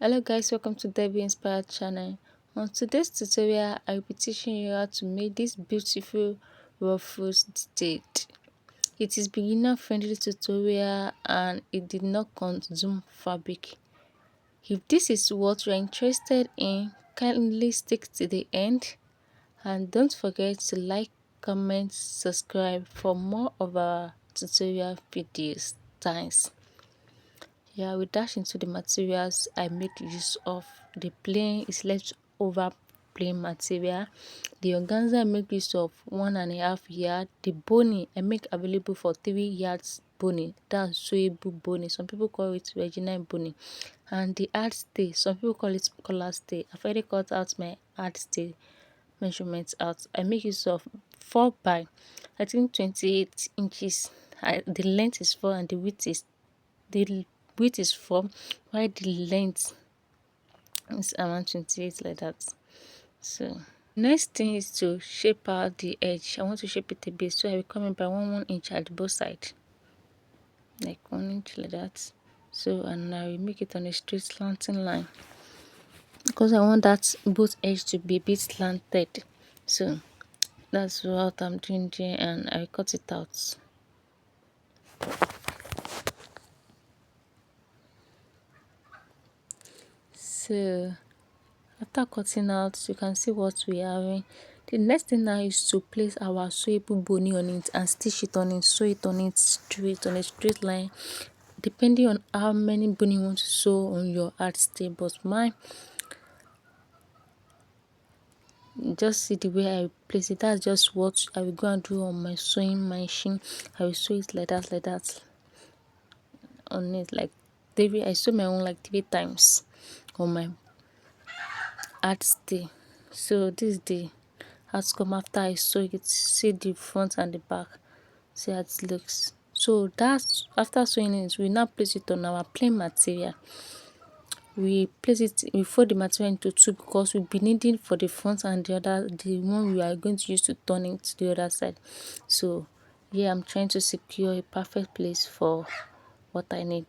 Hello guys, welcome to DebbieInspired channel. On today's tutorial, I will be teaching you how to make this beautiful ruffles detailed. It is beginner friendly tutorial and it did not consume fabric. If this is what you are interested in, kindly stick to the end and don't forget to like, comment, subscribe for more of our tutorial videos. Thanks. Yeah, we dash into the materials I make use of. The plain is leftover plain material. The organza I make use of 1.5 yard. The bony I make available for 3 yards bony. That's sewable bony. Some people call it regional bony. And the hard stay, some people call it collar stay. I've already cut out my hard stay measurements out. I make use of 4 by I think 28 inches. The length is 4 and the width is 4, while the length is around 28 like that. So next thing is to shape out the edge. I want to shape it a bit, so I will come in by 1 inch at both sides, like 1 inch like that. So and I will make it on a straight slanting line because I want that both edge to be a bit slanted. So that's what I'm doing there, and I will cut it out. So after cutting out, you can see what we are having. The next thing now is to place our sewable bony on it and stitch it on it, sew it on it straight on a straight line, depending on how many bony you want to sew on your hard stay. But mine, just see the way I place it. That's just what I will go and do on my sewing machine. I will sew it like that on it, like I sew my own like 3 times on my hard stay. So this is the outcome after I sew it. See the front and the back, see how it looks. So that's after sewing it, we now place it on our plain material. We fold the material into 2 because we'll be needing for the front and the one we are going to use to turn it to the other side. So yeah, I'm trying to secure a perfect place for what I need,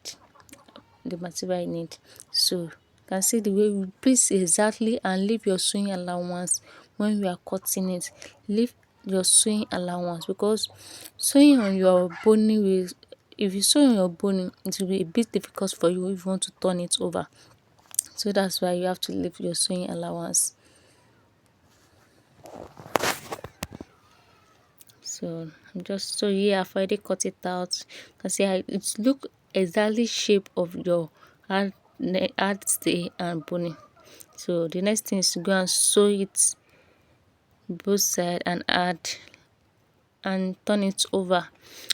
the material I need. So you can see the way we place exactly, and leave your sewing allowance when we are cutting it. Leave your sewing allowance, because sewing on your bony will, if you sew on your bony, it will be a bit difficult for you if you want to turn it over. So that's why you have to leave your sewing allowance. So here I've already cut it out. You can see how it look exactly shape of your hard stay and bony. So the next thing is to go and sew it both side and turn it over.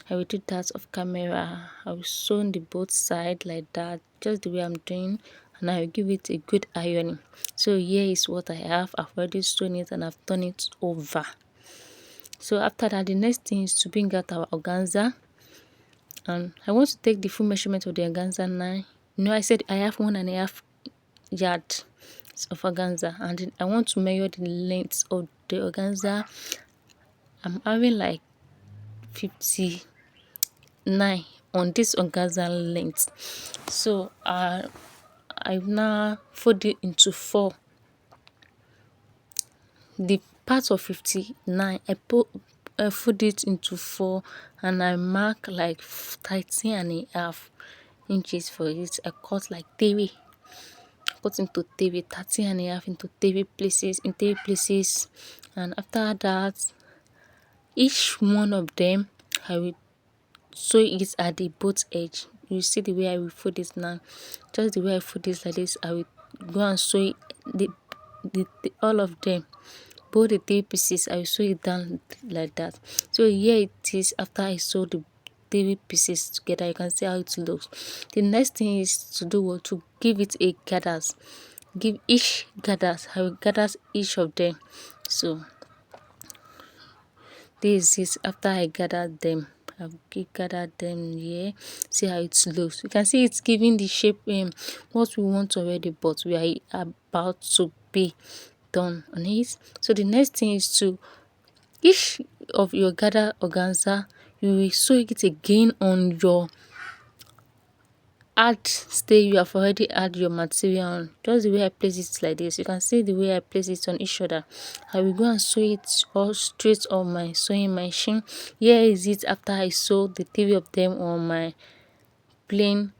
I will do that off camera. I will sew the both side like that, just the way I'm doing, and I will give it a good ironing. So here is what I have. I've already sewn it and I've turned it over. So after that, the next thing is to bring out our organza, and I want to take the full measurement of the organza now. I said I have 1.5 yard of organza, and I want to measure the length of the organza. I'm having like 59 on this organza length. So I now fold it into 4. The part of 59, I fold it into 4, and I mark like 13.5 inches for it. I cut like 3. Cut into 3, 13.5 into 3 places, and after that, each one of them I will sew it at the both edge. You see the way I will fold it now. Just the way I fold this like this, I will go and sew it, all of them, both the 3 pieces. I will sew it down like that. So here it is after I sew the 3 pieces together. You can see how it looks. The next thing is to do to give it a gathers. Give each gathers. I will gather each of them. So this is after I gathered them. I've gathered them here. See how it looks. You can see it's giving the shape what we want already, but we are about to be done on it. So the next thing is to each of your gathered organza, you will sew it again on your add stay, you have already add your material on. Just the way I place it like this, you can see the way I place it on each other. I will go and sew it all straight on my sewing machine. Here is it after I sew the 3 of them on my plain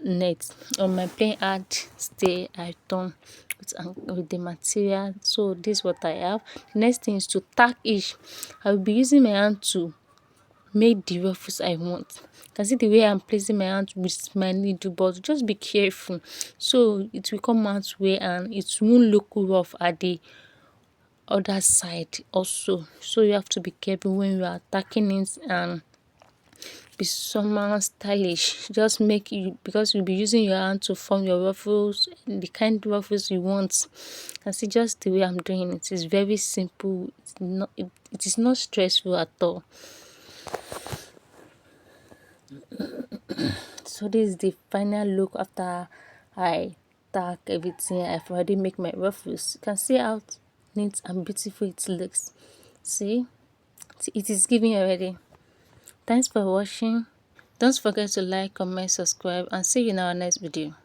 net, on my plain hard stay I turn with the material. So this is what I have. The next thing is to tack each. I will be using my hand to make the ruffles I want. You can see the way I'm placing my hand with my needle, but just be careful so it will come out well and it won't look rough at the other side also. So you have to be careful when you are tacking it and be somehow stylish. Just make you, because you'll be using your hand to form your ruffles, the kind of ruffles you want. And see, just the way I'm doing it is very simple. It is not stressful at all. So this is the final look after I tack everything. I've already make my ruffles. You can see how neat and beautiful it looks. See, it is giving already. Thanks for watching. Don't forget to like, comment, subscribe, and see you in our next video.